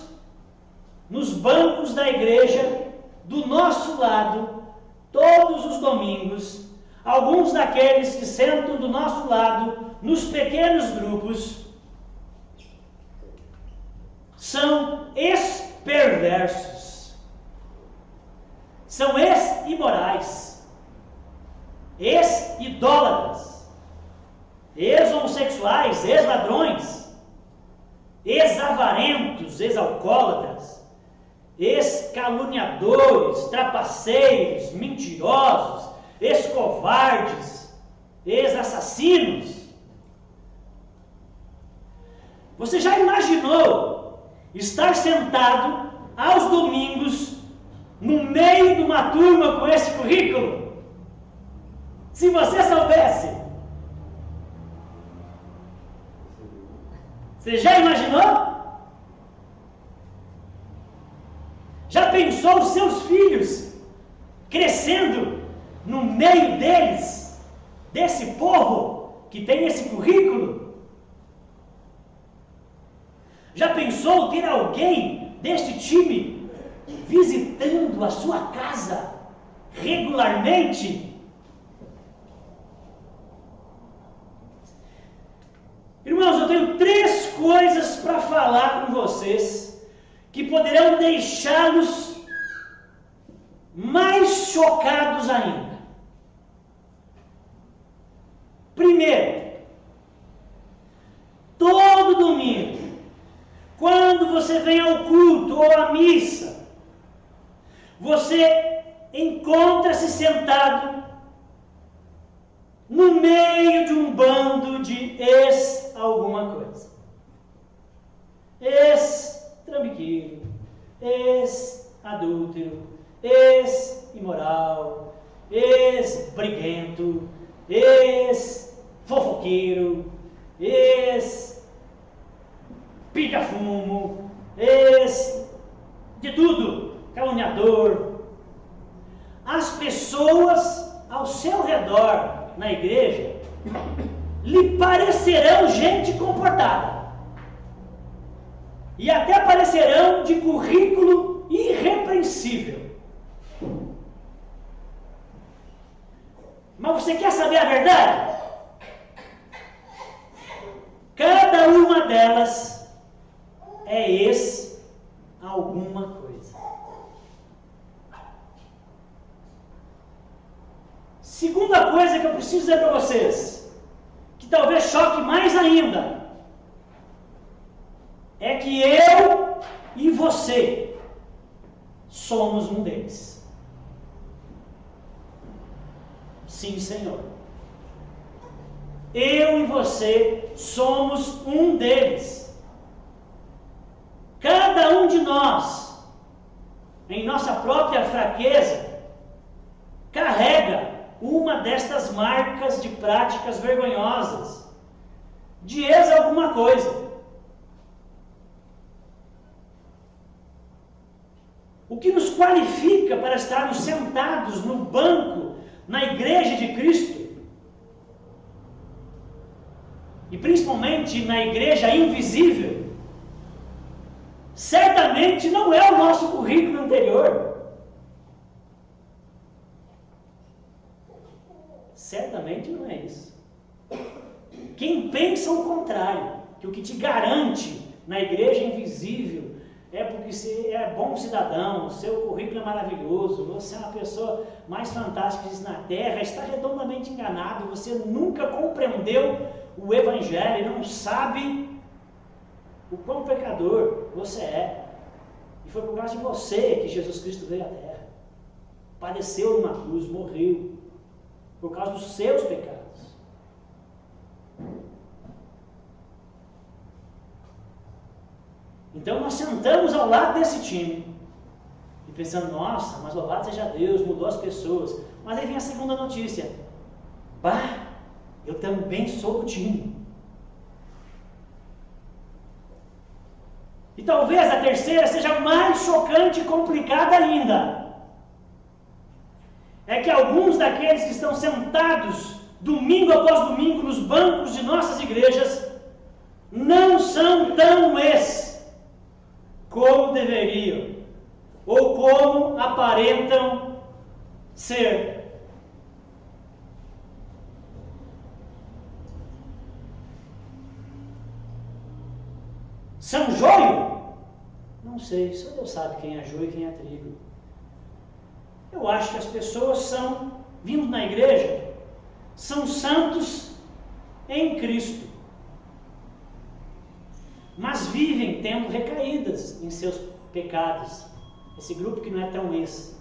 nos bancos da igreja, do nosso lado, todos os domingos, alguns daqueles que sentam do nosso lado, nos pequenos grupos, são ex-perversos, são ex-imorais, ex-idólatras, ex-homossexuais, ex-ladrões, ex-avarentos, ex-alcoólatras, ex-caluniadores, trapaceiros, mentirosos, ex-covardes, ex-assassinos. Você já imaginou estar sentado aos domingos no meio de uma turma com esse currículo? Se você soubesse. Você já imaginou? Já pensou os seus filhos crescendo no meio deles, desse povo que tem esse currículo? Já pensou ter alguém deste time visitando a sua casa regularmente? Irmãos, eu tenho 3 coisas para falar com vocês que poderão deixá-los mais chocados ainda. Primeiro, todo domingo, quando você vem ao culto ou à missa, você encontra-se sentado no meio de um bando de ex-alguma coisa. Ex-trambiqueiro, ex-adúltero, ex-imoral, ex-briguento, ex-fofoqueiro, ex-pica-fumo, de tudo, caluniador. As pessoas ao seu redor na igreja lhe parecerão gente comportada e até parecerão de currículo irrepreensível. Mas você quer saber a verdade? Cada cada uma delas é esse alguma coisa. Segunda coisa que eu preciso dizer para vocês, que talvez choque mais ainda, é que eu e você somos um deles. Sim, Senhor. Eu e você somos um deles. Cada um de nós, em nossa própria fraqueza, carrega uma destas marcas de práticas vergonhosas, de ex alguma coisa. O que nos qualifica para estarmos sentados no banco na igreja de Cristo, e principalmente na igreja invisível, certamente não é o nosso currículo anterior. Certamente não é isso. Quem pensa o contrário, que o que te garante na igreja invisível é porque você é bom cidadão, o seu currículo é maravilhoso, você é uma pessoa mais fantástica que existe na terra, está redondamente enganado, você nunca compreendeu o Evangelho e não sabe o quão pecador você é. E foi por causa de você que Jesus Cristo veio à terra, padeceu numa cruz, morreu, por causa dos seus pecados. Então nós sentamos ao lado desse time e pensando, nossa, mas louvado seja Deus, mudou as pessoas. Mas aí vem a segunda notícia, bah, eu também sou do time. E talvez a terceira seja mais chocante e complicada ainda. É que alguns daqueles que estão sentados domingo após domingo nos bancos de nossas igrejas não são tão como deveriam, ou como aparentam ser. São joio? Não sei, só Deus sabe quem é joio e quem é trigo. Eu acho que as pessoas são, vindo na igreja, são santos em Cristo, mas vivem tendo recaídas em seus pecados. Esse grupo que não é tão esse.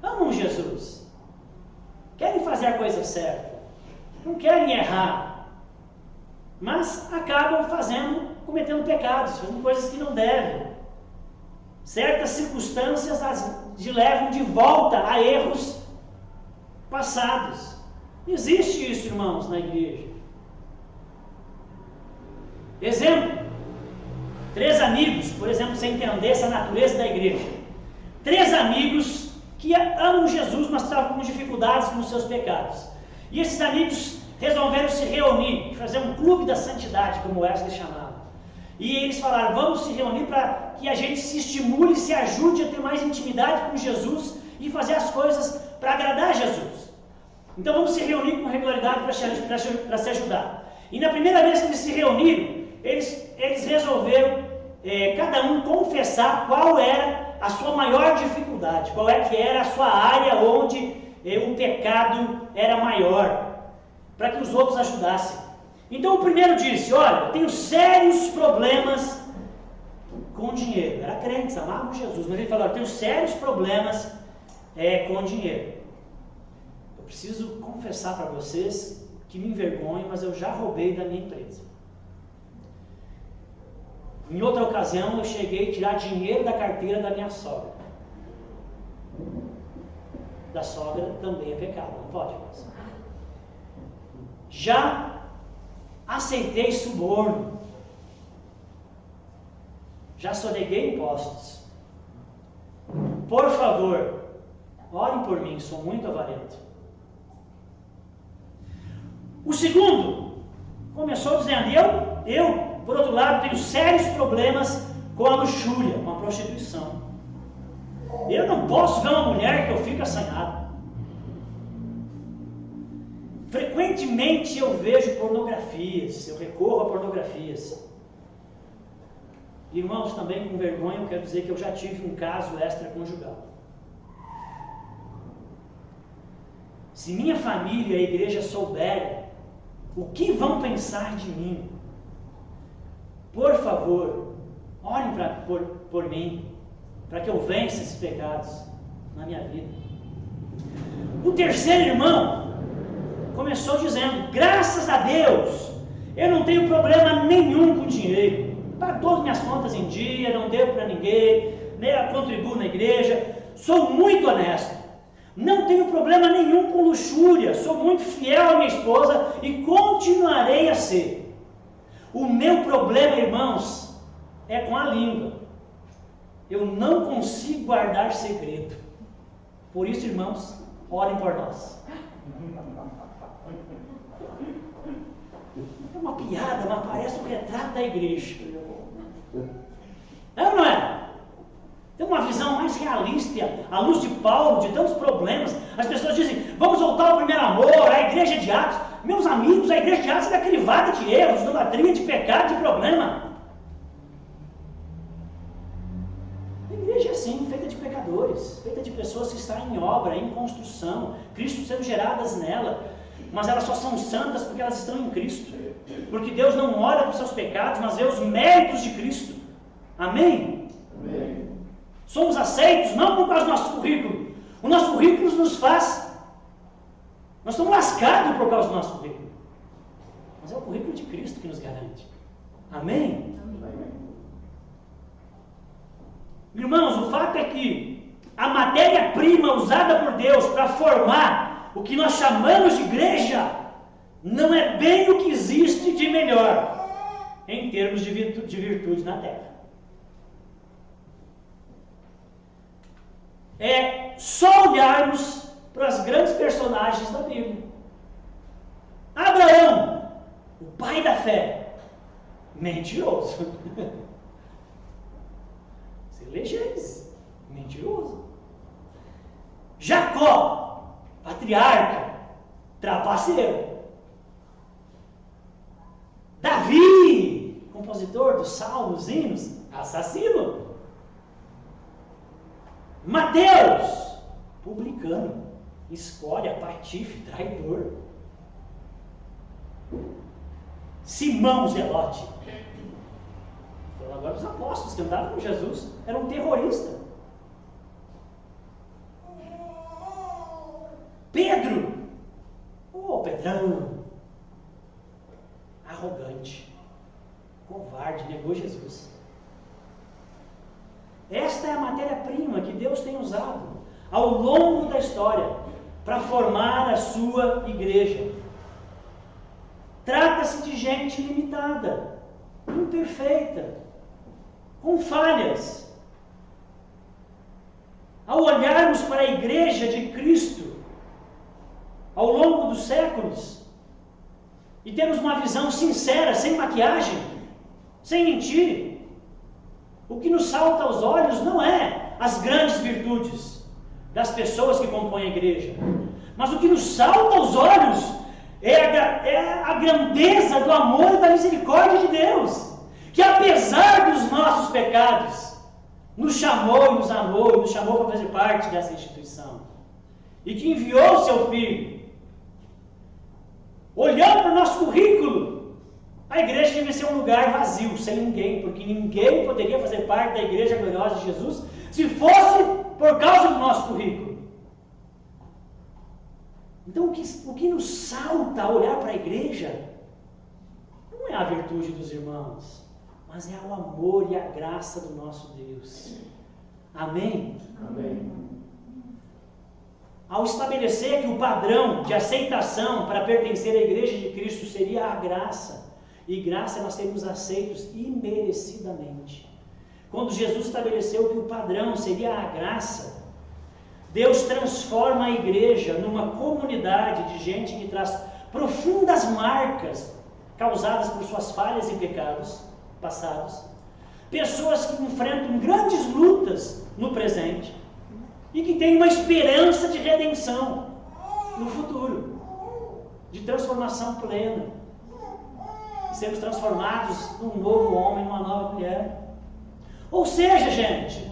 Amam Jesus, querem fazer a coisa certa, não querem errar, mas acabam cometendo pecados, fazendo coisas que não devem. Certas circunstâncias as levam de volta a erros passados. Existe isso, irmãos, na igreja. Exemplo, 3 amigos, por exemplo, você entender essa natureza da igreja. 3 amigos que amam Jesus, mas estavam com dificuldades com os seus pecados. E esses amigos resolveram se reunir, fazer um clube da santidade, como Wesley chamava. E eles falaram, vamos se reunir para que a gente se estimule, se ajude a ter mais intimidade com Jesus e fazer as coisas para agradar a Jesus. Então vamos se reunir com regularidade para se ajudar. E na primeira vez que eles se reuniram, eles resolveram cada um confessar qual era a sua maior dificuldade, qual é que era a sua área onde o pecado era maior, para que os outros ajudassem. Então o primeiro disse, olha, eu tenho sérios problemas com dinheiro. Era crente, amava Jesus, mas ele falou, eu tenho sérios problemas com dinheiro. Eu preciso confessar para vocês que me envergonho, mas eu já roubei da minha empresa. Em outra ocasião, eu cheguei a tirar dinheiro da carteira da minha sogra. Da sogra também é pecado, não pode fazer. Já aceitei suborno. Já soneguei impostos. Por favor, orem por mim, sou muito avarento. O segundo começou dizendo, eu por outro lado, tenho sérios problemas com a luxúria, com a prostituição. Eu não posso ver uma mulher que eu fico assanhado. Frequentemente eu vejo pornografias, eu recorro a pornografias. Irmãos, também com vergonha, eu quero dizer que eu já tive um caso extraconjugal. Se minha família e a igreja souberem o que vão pensar de mim, por favor, orem por mim, para que eu vença esses pecados na minha vida. O terceiro irmão começou dizendo: graças a Deus, eu não tenho problema nenhum com dinheiro, pago todas as minhas contas em dia, não devo para ninguém, né, contribuo na igreja, sou muito honesto, não tenho problema nenhum com luxúria, sou muito fiel à minha esposa e continuarei a ser. O meu problema, irmãos, é com a língua. Eu não consigo guardar segredo. Por isso, irmãos, orem por nós. É uma piada, mas parece um retrato da igreja. É ou não é? Tem uma visão mais realista, à luz de Paulo, de tantos problemas. As pessoas dizem: vamos voltar ao primeiro amor, à igreja de Atos. Meus amigos, a igreja de Atos é crivada de erros, de idolatria, de pecado, de problema. A igreja é assim, feita de pecadores, feita de pessoas que estão em obra, em construção, Cristo sendo geradas nela. Mas elas só são santas porque elas estão em Cristo. Porque Deus não olha para os seus pecados, mas vê os méritos de Cristo. Amém? Amém. Somos aceitos não por causa do nosso currículo. O nosso currículo nos faz. Nós estamos lascados por causa do nosso currículo. Mas é o currículo de Cristo que nos garante. Amém? Amém. Irmãos, o fato é que a matéria-prima usada por Deus para formar o que nós chamamos de igreja não é bem o que existe de melhor em termos de virtude na terra. É só olharmos para as grandes personagens da Bíblia. Abraão, o pai da fé, mentiroso. Você lê Gênesis, mentiroso. Jacó, patriarca, trapaceiro. Davi, compositor dos salmos, hinos, assassino. Mateus, publicano, escória, patife, traidor. Simão Zelote. Agora os apóstolos que andavam com Jesus eram um terrorista. Pedro, Pedrão, arrogante, covarde, negou Jesus. Esta é a matéria-prima que Deus tem usado ao longo da história para formar a sua igreja. Trata-se de gente limitada, imperfeita, com falhas. Ao olharmos para a igreja de Cristo ao longo dos séculos e termos uma visão sincera, sem maquiagem, sem mentir, o que nos salta aos olhos não é as grandes virtudes das pessoas que compõem a igreja, mas o que nos salta aos olhos é a grandeza do amor e da misericórdia de Deus, que apesar dos nossos pecados, nos chamou e nos amou e nos chamou para fazer parte dessa instituição, e que enviou o seu Filho. Olhando para o nosso currículo, a igreja devia ser um lugar vazio, sem ninguém, porque ninguém poderia fazer parte da igreja gloriosa de Jesus se fosse por causa do nosso currículo. Então, o que nos salta a olhar para a igreja não é a virtude dos irmãos, mas é o amor e a graça do nosso Deus. Amém? Amém. Ao estabelecer que o padrão de aceitação para pertencer à igreja de Cristo seria a graça, e graça nós sermos aceitos imerecidamente. Quando Jesus estabeleceu que o padrão seria a graça, Deus transforma a igreja numa comunidade de gente que traz profundas marcas causadas por suas falhas e pecados passados, pessoas que enfrentam grandes lutas no presente e que têm uma esperança de redenção no futuro. de transformação plena. Sermos transformados num novo homem, numa nova mulher. Ou seja, gente,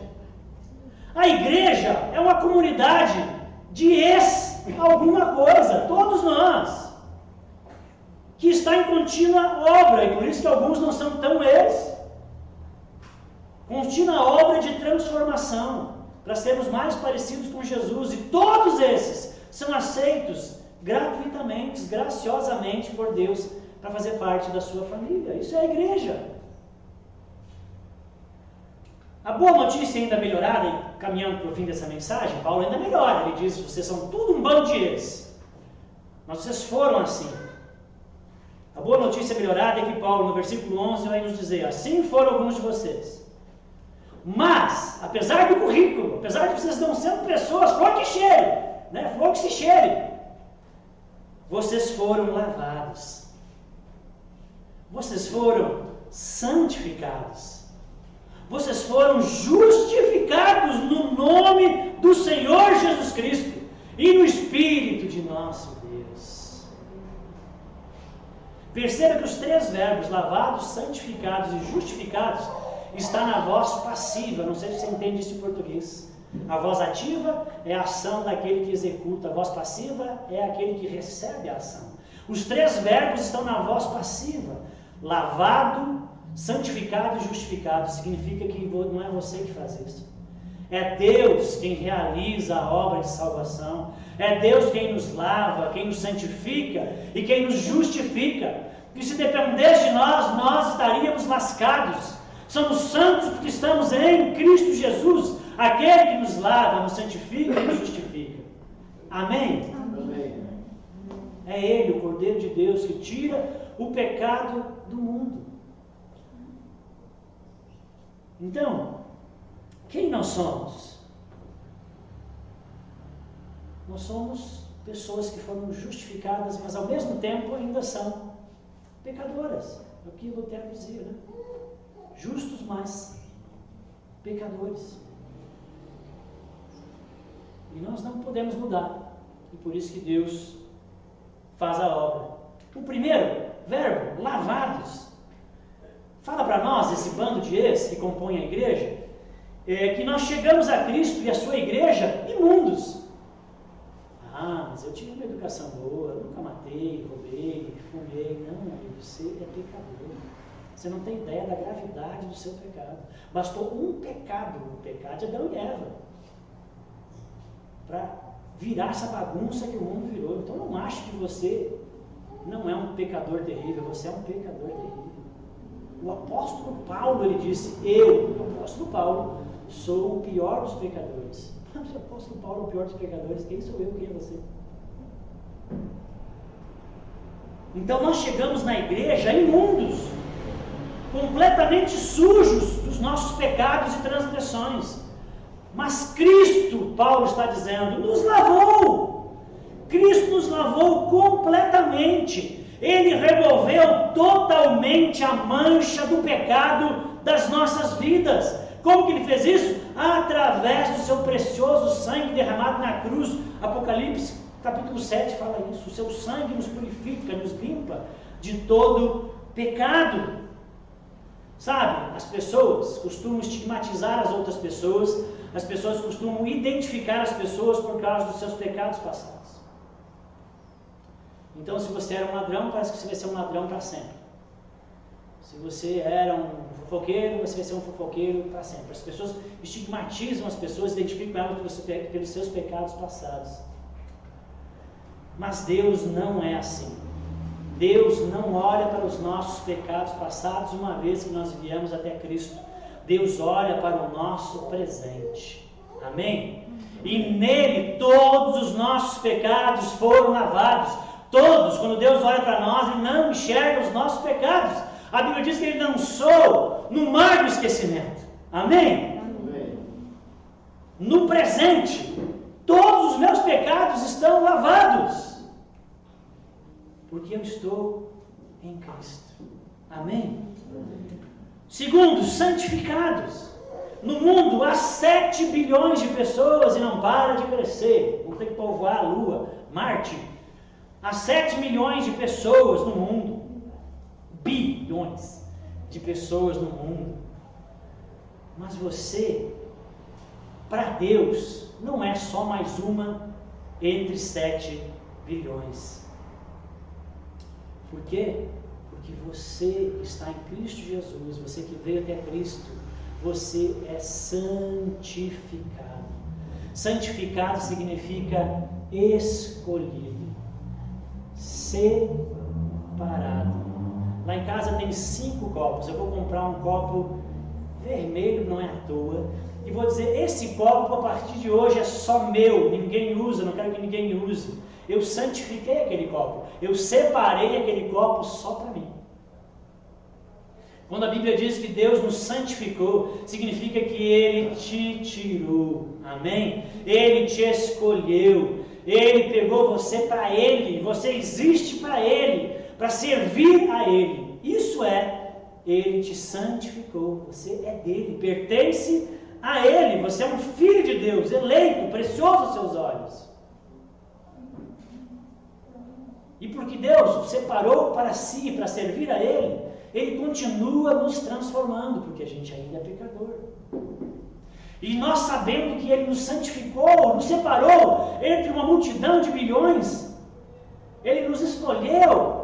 a igreja é uma comunidade de alguma coisa, todos nós, que está em contínua obra, e por isso que alguns não são tão eles. Contínua obra de transformação, para sermos mais parecidos com Jesus, e todos esses são aceitos gratuitamente, graciosamente por Deus, para fazer parte da sua família. Isso é a igreja. A boa notícia ainda melhorada, e caminhando para o fim dessa mensagem, Paulo ainda melhora. Ele diz: vocês são tudo um bando de eles, mas vocês foram assim. A boa notícia melhorada é que Paulo, no versículo 11, vai nos dizer: assim foram alguns de vocês. Mas, apesar do currículo, apesar de vocês não sendo pessoas, flor que cheire, né? Flor que se cheire, vocês foram lavados. Vocês foram santificados. Vocês foram justificados no nome do Senhor Jesus Cristo e no Espírito de nosso Deus. Perceba que os três verbos, lavados, santificados e justificados, está na voz passiva. Não sei se você entende isso em português. A voz ativa é a ação daquele que executa. A voz passiva é aquele que recebe a ação. Os três verbos estão na voz passiva. Lavado, santificado e justificado. Significa que não é você que faz isso. É Deus quem realiza a obra de salvação. É Deus quem nos lava, quem nos santifica e quem nos justifica. E se dependesse de nós, nós estaríamos lascados. Somos santos porque estamos em Cristo Jesus, aquele que nos lava, nos santifica e nos justifica. Amém? Amém. É Ele, o Cordeiro de Deus, que tira o pecado do mundo. Então, quem nós somos? Nós somos pessoas que foram justificadas, mas ao mesmo tempo ainda são pecadoras. É o que Lutero dizia, né? Justos, mas pecadores. E nós não podemos mudar. E por isso que Deus faz a obra. O primeiro verbo, lavados, fala para nós, esse bando de ex que compõe a igreja, que nós chegamos a Cristo e a sua igreja imundos. Ah, mas eu tive uma educação boa, eu nunca matei, roubei, fumei. Não, amigo, você é pecador. Você não tem ideia da gravidade do seu pecado. Bastou um pecado, o pecado de Adão e Eva, para virar essa bagunça que o mundo virou. Então não ache que você não é um pecador terrível, você é um pecador terrível. O apóstolo Paulo, ele disse: eu, o apóstolo Paulo, sou o pior dos pecadores. Mas o apóstolo Paulo é o pior dos pecadores, quem sou eu, quem é você? Então nós chegamos na igreja imundos, completamente sujos dos nossos pecados e transgressões. Mas Cristo, Paulo está dizendo, nos lavou. Cristo nos lavou completamente. Ele removeu totalmente a mancha do pecado das nossas vidas. Como que ele fez isso? Através do seu precioso sangue derramado na cruz. Apocalipse capítulo 7 fala isso. O seu sangue nos purifica, nos limpa de todo pecado. Sabe, as pessoas costumam estigmatizar as outras pessoas. As pessoas costumam identificar as pessoas por causa dos seus pecados passados. Então, se você era um ladrão, parece que você vai ser um ladrão para sempre. Se você era um fofoqueiro, você vai ser um fofoqueiro para sempre. As pessoas estigmatizam as pessoas, identificam elas pelos seus pecados passados. Mas Deus não é assim. Deus não olha para os nossos pecados passados uma vez que nós viemos até Cristo. Deus olha para o nosso presente. Amém? E nele todos os nossos pecados foram lavados. Todos, quando Deus olha para nós, Ele não enxerga os nossos pecados. A Bíblia diz que Ele lançou no mar do esquecimento. Amém? Amém. No presente, todos os meus pecados estão lavados. Porque eu estou em Cristo. Amém? Segundo, santificados. No mundo há 7 bilhões de pessoas e não para de crescer. Vão ter que povoar a Lua, Marte. Há 7 milhões de pessoas no mundo, bilhões de pessoas no mundo. Mas você, para Deus, não é só mais uma entre 7 bilhões. Por quê? Porque você está em Cristo Jesus, você que veio até Cristo, você é santificado. Santificado significa escolhido, separado. Lá em casa tem 5 copos, eu vou comprar um copo vermelho, não é à toa, e vou dizer, esse copo a partir de hoje é só meu, ninguém usa, não quero que ninguém use. Eu santifiquei aquele copo, eu separei aquele copo só para mim. Quando a Bíblia diz que Deus nos santificou, significa que Ele te tirou, amém? Ele te escolheu, Ele pegou você para Ele, você existe para Ele, para servir a Ele. Isso é, Ele te santificou, você é dele, pertence a Ele, você é um filho de Deus, eleito, precioso aos seus olhos. E porque Deus o separou para si, para servir a Ele, Ele continua nos transformando, porque a gente ainda é pecador. E nós sabendo que Ele nos santificou, nos separou entre uma multidão de bilhões, Ele nos escolheu.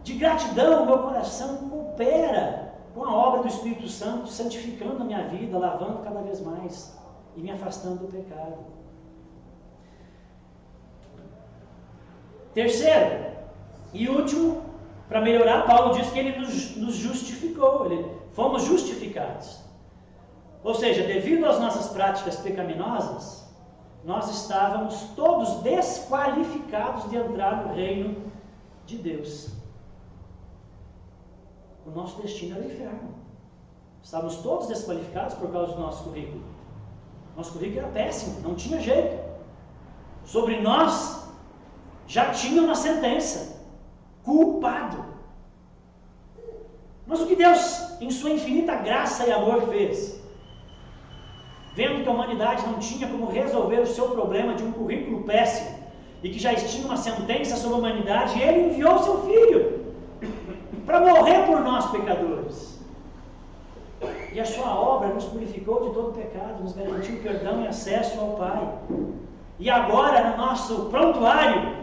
De gratidão, meu coração coopera com a obra do Espírito Santo, santificando a minha vida, lavando cada vez mais e me afastando do pecado. Terceiro e último, para melhorar, Paulo diz que Ele nos justificou, fomos justificados. Ou seja, devido às nossas práticas pecaminosas, nós estávamos todos desqualificados de entrar no reino de Deus. O nosso destino era o inferno. Estávamos todos desqualificados por causa do nosso currículo. Nosso currículo era péssimo, não tinha jeito. Sobre nós já tinha uma sentença: culpado. Mas o que Deus, em sua infinita graça e amor, fez? Vendo que a humanidade não tinha como resolver o seu problema de um currículo péssimo e que já tinha uma sentença sobre a humanidade, Ele enviou seu Filho para morrer por nós, pecadores. E a sua obra nos purificou de todo pecado, nos garantiu perdão e acesso ao Pai. E agora, no nosso prontuário,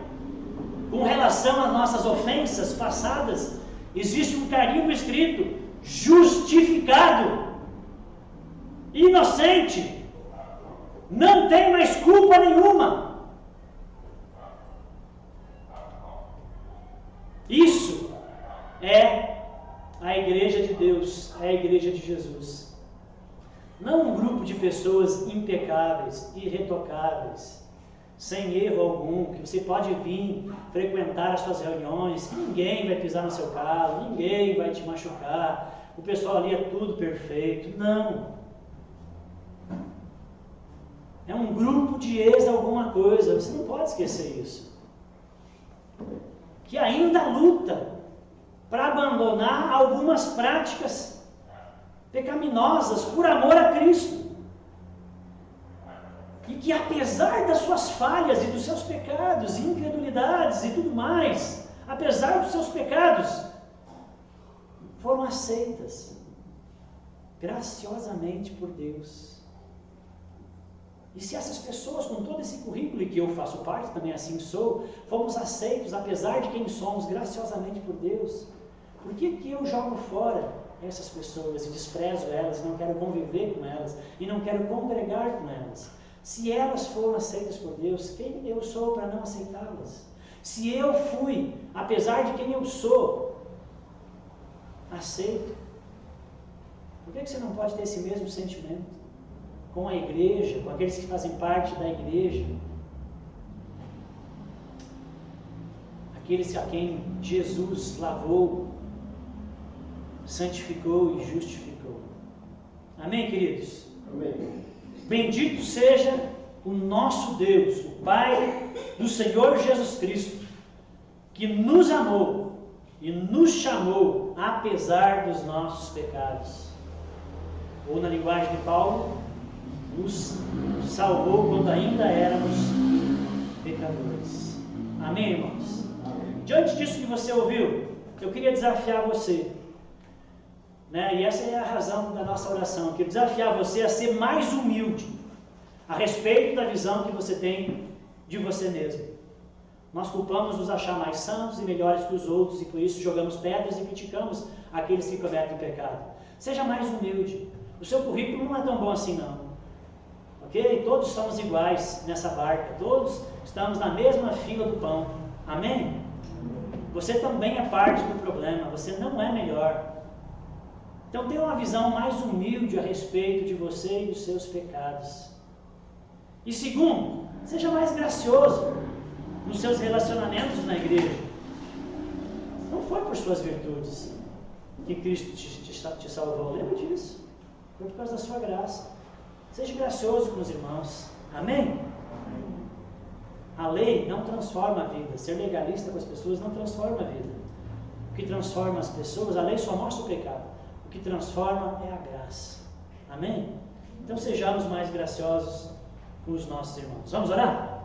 com relação às nossas ofensas passadas, existe um carimbo escrito: justificado, inocente, não tem mais culpa nenhuma. Isso é a igreja de Deus, é a igreja de Jesus. Não um grupo de pessoas impecáveis, irretocáveis, sem erro algum, que você pode vir frequentar as suas reuniões, que ninguém vai pisar no seu calo, ninguém vai te machucar, o pessoal ali é tudo perfeito. Não. É um grupo de ex alguma coisa, você não pode esquecer isso. Que ainda luta para abandonar algumas práticas pecaminosas por amor a Cristo. E que apesar das suas falhas e dos seus pecados, incredulidades e tudo mais, apesar dos seus pecados, foram aceitas graciosamente por Deus. E se essas pessoas, com todo esse currículo, e que eu faço parte, também assim sou, fomos aceitos, apesar de quem somos, graciosamente por Deus, por que eu jogo fora essas pessoas e desprezo elas, e não quero conviver com elas, e não quero congregar com elas? Se elas foram aceitas por Deus, quem eu sou para não aceitá-las? Se eu fui, apesar de quem eu sou, aceito, por que você não pode ter esse mesmo sentimento com a igreja, com aqueles que fazem parte da igreja, aqueles a quem Jesus lavou, santificou e justificou? Amém, queridos? Amém. Bendito seja o nosso Deus, o Pai do Senhor Jesus Cristo, que nos amou e nos chamou apesar dos nossos pecados. Ou na linguagem de Paulo, nos salvou quando ainda éramos pecadores. Amém, irmão? disso que você ouviu, eu queria desafiar você, né? E essa é a razão da nossa oração. Eu queria desafiar você a ser mais humilde a respeito da visão que você tem de você mesmo. Nós culpamos nos achar mais santos e melhores que os outros, e por isso jogamos pedras e criticamos aqueles que cometem pecado. Seja mais humilde. O seu currículo não é tão bom assim não. Ok? Todos somos iguais nessa barca. Todos estamos na mesma fila do pão. Amém? Você também é parte do problema. Você não é melhor. Então tenha uma visão mais humilde a respeito de você e dos seus pecados. E segundo, seja mais gracioso nos seus relacionamentos na igreja. Não foi por suas virtudes que Cristo te salvou. Lembra disso? Foi por causa da sua graça. Seja gracioso com os irmãos. Amém? A lei não transforma a vida. Ser legalista com as pessoas não transforma a vida. O que transforma as pessoas, a lei só mostra o pecado. O que transforma é a graça. Amém? Então sejamos mais graciosos com os nossos irmãos. Vamos orar?